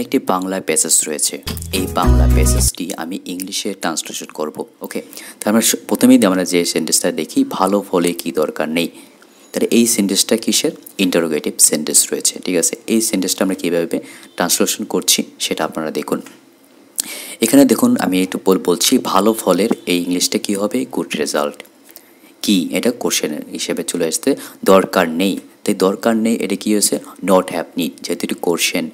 একটি বাংলা প্যাসেজ রয়েছে। এই বাংলা প্যাসেজটি আমি ইংলিশে ট্রান্সলেশন করব। ওকে, তার আমরা প্রথমেই আমরা যে সেন্টেন্সটা দেখি, ভালো ফলে কি দরকার নেই। তাহলে এই সেন্টেন্সটা কিসের? ইন্টারোগেটিভ সেন্টেন্স রয়েছে। ঠিক আছে, এই সেন্টেন্সটা আমরা কীভাবে ট্রান্সলেশন করছি সেটা আপনারা দেখুন। এখানে দেখুন, আমি একটু বলছি ভালো ফলের এই ইংলিশটা কী হবে? Good result. কি এটা কোশ্চেনের হিসেবে চলে আসতে দরকার নেই, তাই দরকার নেই এটা কী হয়েছে? নট হ্যাভ নিড, যেহেতু এটি কোশ্চেন।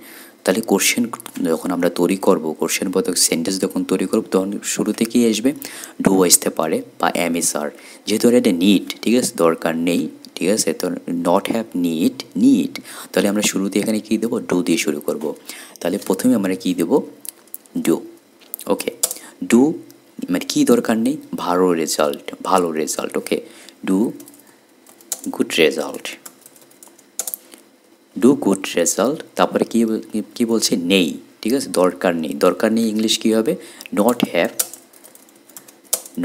তাহলে কোশ্চেন যখন আমরা তৈরি করব, কোশ্চেন বোধক সেন্টেন্স যখন তৈরি করব, তখন শুরুতে কী আসবে? ডু আসতে পারে বা এম ইস আর, যেহেতু এটা নিড, ঠিক আছে, দরকার নেই। ঠিক আছে, তো নট হ্যাভ নিড, নিড, তাহলে আমরা শুরুতে এখানে কী দেবো? ডু দিয়ে শুরু করব। তাহলে প্রথমে আমরা কী দেবো? ডু। ওকে, ডু মানে কী দরকার নেই? ভালো রেজাল্ট, ভালো result. Okay, do good result, do good result. তারপরে কী বলছে? নেই, ঠিক আছে, দরকার নেই। দরকার নেই ইংলিশ কী হবে? Not have,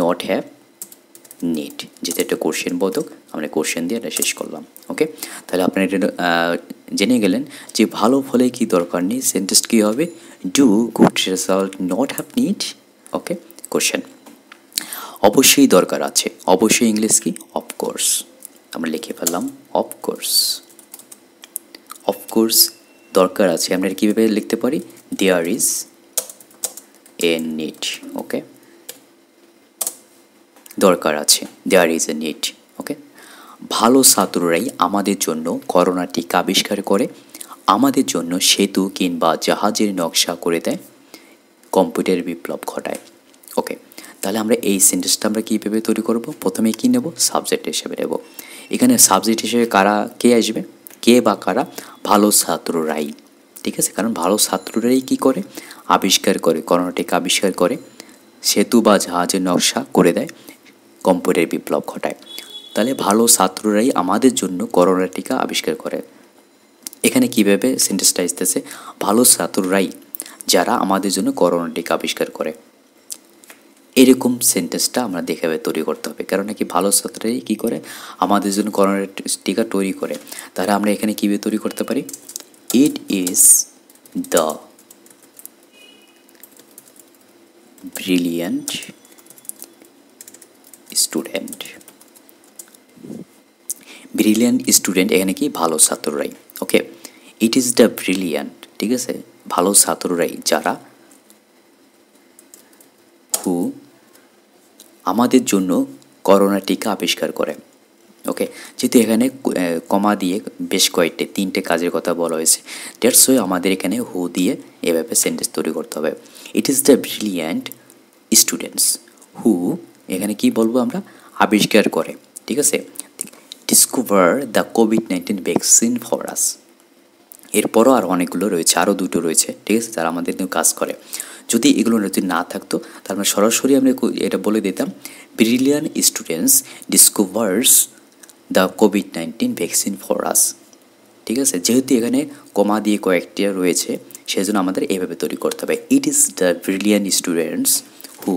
not have need, যেহেতু একটা কোশ্চেন বোধক, আমরা কোশ্চেন দিয়ে এটা শেষ করলাম। ওকে, তাহলে আপনারা এটা জেনে গেলেন যে ভালো ফলে কি দরকার নেই, সেন্টেন্স কী হবে? Do good result, not have need. Okay, question. অবশ্যই দরকার আছে, অবশ্যই ইংলিশ কি? অফকোর্স। আমরা লিখে ফেললাম অফকোর্স। অফকোর্স দরকার আছে, আমরা কীভাবে লিখতে পারি? There is a need. ওকে, দরকার আছে, দেয়ার ইজ এ নিড। ওকে, ভালো ছাত্ররাই আমাদের জন্য করোনা টিকা আবিষ্কার করে, আমাদের জন্য সেতু কিংবা জাহাজের নকশা করে দেয়, কম্পিউটার বিপ্লব ঘটায়। ওকে, তাহলে আমরা এই সেন্টেন্সটা আমরা কীভাবে তৈরি করব? প্রথমে কী নেব? সাবজেক্ট হিসেবে নেব। এখানে সাবজেক্ট হিসেবে কে আসবে? কে বা কারা? ভালো ছাত্ররাই। ঠিক আছে, কারণ ভালো ছাত্ররাই কী করে? আবিষ্কার করে, করোনা টিকা আবিষ্কার করে, সেতু বা জাহাজের নকশা করে দেয়, কম্পিউটার বিপ্লব ঘটায়। তাহলে ভালো ছাত্ররাই আমাদের জন্য করোনা টিকা আবিষ্কার করে। এখানে কীভাবে সেন্টেন্সটা আসতেছে? ভালো ছাত্ররাই যারা আমাদের জন্য করোনা টিকা আবিষ্কার করে, এরকম সেন্টেন্সটা আমরা দেখে তৈরি করতে হবে। কারণ নাকি ভালো ছাত্ররাই কী করে? আমাদের জন্য করোনা টিকা তৈরি করে। তাহলে আমরা এখানে কীভাবে তৈরি করতে পারি? ইট is the brilliant student. Brilliant student এখানে কি? ভালো ছাত্ররাই। ওকে, ইট ইজ দ্য ব্রিলিয়ান্ট, ঠিক আছে, ভালো ছাত্ররাই যারা হু আমাদের জন্য করোনা টিকা আবিষ্কার করে। ওকে, যেহেতু এখানে কমা দিয়ে বেশ কয়েকটি 3টে কাজের কথা বলা হয়েছে, দ্যাটস ওয়াই আমাদের এখানে হু দিয়ে এভাবে সেন্টেন্স তৈরি করতে হবে। It is the brilliant students হু, এখানে কি বলবো আমরা? আবিষ্কার করে। ঠিক আছে, discover the COVID-19 vaccine for us. এরপরও আর অনেকগুলো রয়েছে, আরও 2টো রয়েছে, ঠিক আছে, তারা আমাদের নিয়ে কাজ করে। যদি এগুলো যদি না থাকতো তার মানে সরাসরি আমরা এটা বলে দিতাম, brilliant students ডিসকভার্স the COVID-19 vaccine for us. ঠিক আছে, যেহেতু এখানে কমা দিয়ে কয়েকটি রয়েছে, সেজন্য আমাদের এইভাবে তৈরি করতে হবে। It is the brilliant students who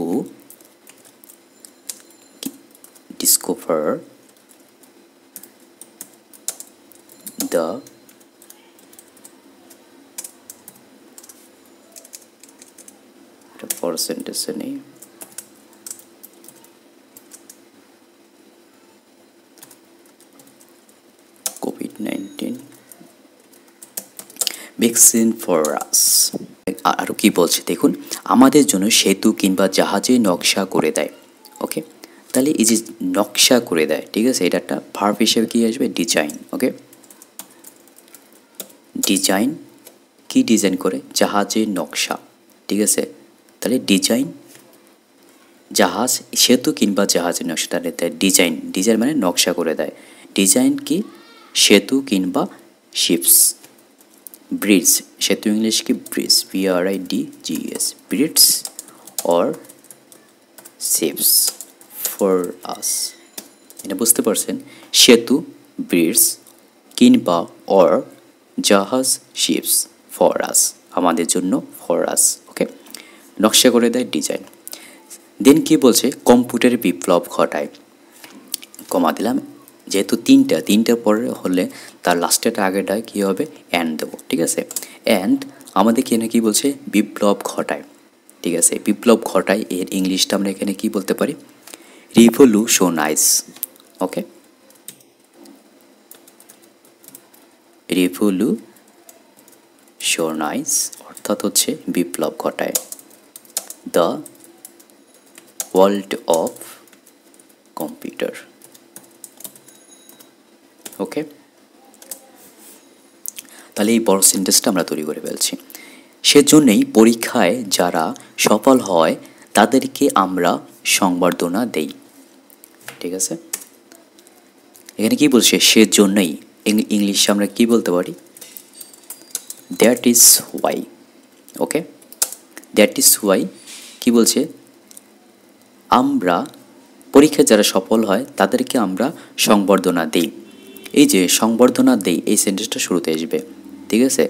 discover the পার্সেন্টেজে নেই, কোভিড-19 ভ্যাকসিন ফর আস। আরও কী বলছে দেখুন, আমাদের জন্য সেতু কিংবা জাহাজে নকশা করে দেয়। ওকে, তাহলে এই যে নকশা করে দেয়, ঠিক আছে, এটা একটা ভার্ব হিসেবে কী আসবে? ডিজাইন। ওকে, ডিজাইন, কি ডিজাইন করে? জাহাজের নকশা। ঠিক আছে, তাহলে ডিজাইন জাহাজ, সেতু কিংবা জাহাজের নকশা, তাহলে ডিজাইন, ডিজাইন মানে নকশা করে দেয়। ডিজাইন কি? সেতু কিংবা শিপস। ব্রিজ, সেতু ইংলিশ কি? Bridge, BRIDGES, bridge or ships for us. এটা বুঝতে পারছেন? সেতু, ব্রিজ কিংবা অর জাহাজ, শিপস ফর আস, আমাদের জন্য, ফর আস। ওকে, নকশা করে দেয়, ডিজাইন। দেন কি বলছে? কম্পিউটার বিপ্লব ঘটায়, কমা দিলাম, যেহেতু তিনটা পরে হলে তার লাস্টের আগেটায় কী হবে? অ্যান্ড দেবো। ঠিক আছে, অ্যান্ড আমাদেরকে এখানে কী বলছে, বিপ্লব ঘটায়। ঠিক আছে, বিপ্লব ঘটায় এর ইংলিশটা আমরা এখানে কী বলতে পারি, রিভলিউশনাইজ। ওকে, রিভলিউশনাইজ অর্থাৎ হচ্ছে বিপ্লব ঘটায়। The world of computer. Okay, তাহলে এই বড় সেন্টেন্সটা আমরা তৈরি করে ফেলছি। সেজন্যই পরীক্ষায় যারা সফল হয় তাদেরকে আমরা সংবর্ধনা দেই। ঠিক আছে, এখানে কি বলছে, সেজন্যই ইংলিশে আমরা কি বলতে পারি, that is Y. Okay, that is Y কি বলছে, আমরা পরীক্ষায় যারা সফল হয় তাদেরকে আমরা সংবর্ধনা দেই। এই যে সংবর্ধনা দেই, এই সেন্টেন্সটা শুরুতে আসবে। ঠিক আছে,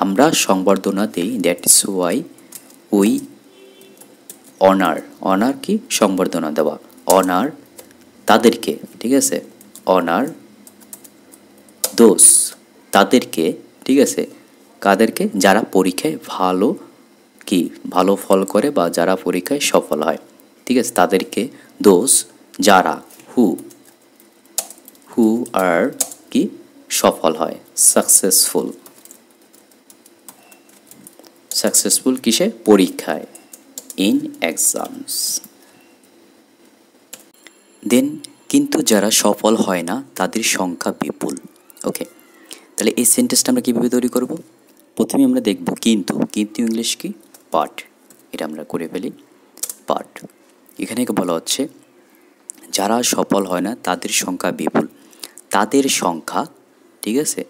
আমরা সংবর্ধনা দেই, that is why we honour. Honour কি, সংবর্ধনা দেওয়া, অনার তাদেরকে। ঠিক আছে, অনার দোষ তাদেরকে। ঠিক আছে, কাদেরকে, যারা পরীক্ষায় ভালো কি ভালো ফল করে বা যারা পরীক্ষায় সফল হয়। ঠিক আছে, তাদেরকে দোষ যারা, হু আর কি সফল হয়, সাকসেসফুল। সাকসেসফুল কিসে, পরীক্ষায়, ইন এক্সামস। দেন কিন্তু যারা সফল হয় না তাদের সংখ্যা বিপুল। ওকে, তাহলে এই সেন্টেন্সটা আমরা কীভাবে তৈরি করব, প্রথমে আমরা দেখব কিন্তু। কিন্তু ইংলিশ কি, বাট। এটা আমরা করে ফেলি, বাট। এখানে বলা হচ্ছে যারা সফল হয় না তাদের সংখ্যা বিপুল। তাদের সংখ্যা, ঠিক আছে,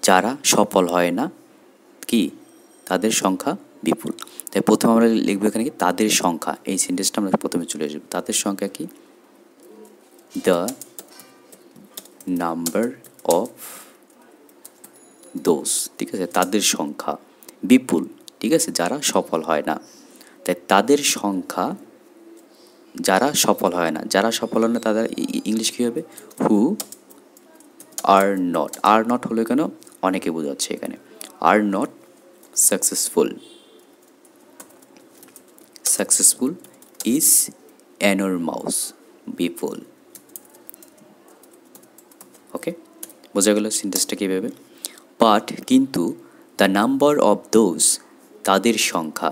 যারা সফল হয় না কি, তাদের সংখ্যা বিপুল। তাই প্রথমে আমরা লিখবো এখানে কি, তাদের সংখ্যা। এই সেন্টেন্সটা আমরা প্রথমে চলে আসবো, তাদের সংখ্যা কি, দ্য নাম্বার অফ দোজ। ঠিক আছে, তাদের সংখ্যা বিপুল। ঠিক আছে, যারা সফল হয় না। তাই তাদের সংখ্যা, যারা সফল হয় না, যারা সফল হয় না তাদের ইংলিশ কী হবে, হু আর নট। আর নট হলো কেন, অনেকে বোঝাচ্ছে এখানে, আর not successful. Successful is enormous, বিপুল। ওকে, বোঝা গেল সেন্টেন্সটা কীভাবে। বাট কিন্তু, দ্য নাম্বার অফ দোজ তাদের সংখ্যা,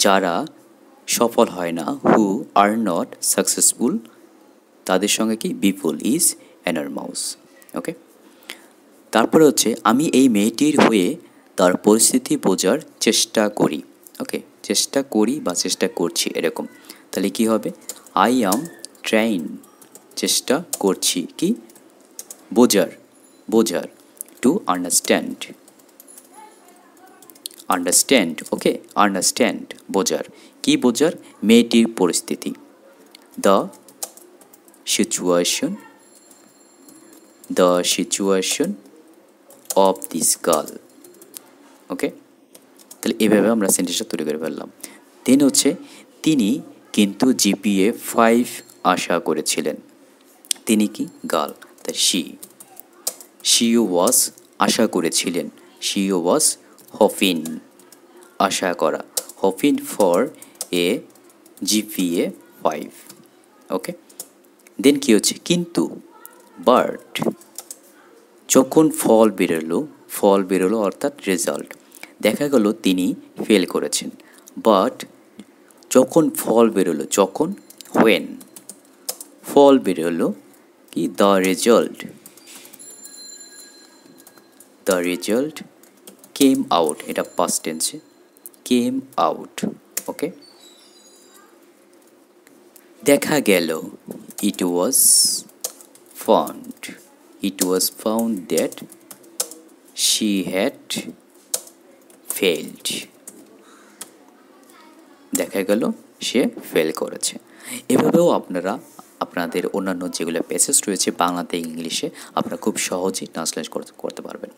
যারা সফল হয় না, হু আর নট সাকসেসফুল তাদের সঙ্গে কি, বিপুল, ইজ এনরমাস। ওকে, তারপরে হচ্ছে আমি এই মেয়েটির হয়ে তার পরিস্থিতি বোঝার চেষ্টা করি। ওকে, চেষ্টা করি বা চেষ্টা করছি এরকম। তাহলে কি হবে, আই অ্যাম ট্রাইং, চেষ্টা করছি কি, বোঝার, বোঝার, to understand. Understand, okay, understand বোঝার, কি বোঝার, মেয়েটির পরিস্থিতি, the situation, the situation of this girl. Okay, তাহলে এভাবে আমরা সেন্টেন্সটা তৈরি করে ফেললাম। দেন হচ্ছে তিনি কিন্তু জিপিএ 5 আশা করেছিলেন। তিনি কি, গার্ল, তাই শি ওয়াজ আশা করেছিলেন, শি ওয়াজ হোপিং, আশা করা, হোপিং ফর এ জিপিএ 5। ওকে, দেন কি হচ্ছে, কিন্তু বাট যখন ফল বেরোলো অর্থাৎ রেজাল্ট, দেখা গেল তিনি ফেল করেছেন। বাট যখন ফল বেরোলো, যখন, হোয়েন ফল বেরোলো কি, দ্য রেজাল্ট কেম আউট, এটা পাস্ট টেন্সে, কেম আউট। ওকে, দেখা গেল, it was found that she had failed, দেখা গেল সে ফেল করেছে। এভাবেও আপনারা আপনাদের অন্যান্য যেগুলো প্যাসেজ রয়েছে বাংলাতে ইংলিশে আপনারা খুব সহজেই ট্রান্সলেট করতে পারবেন।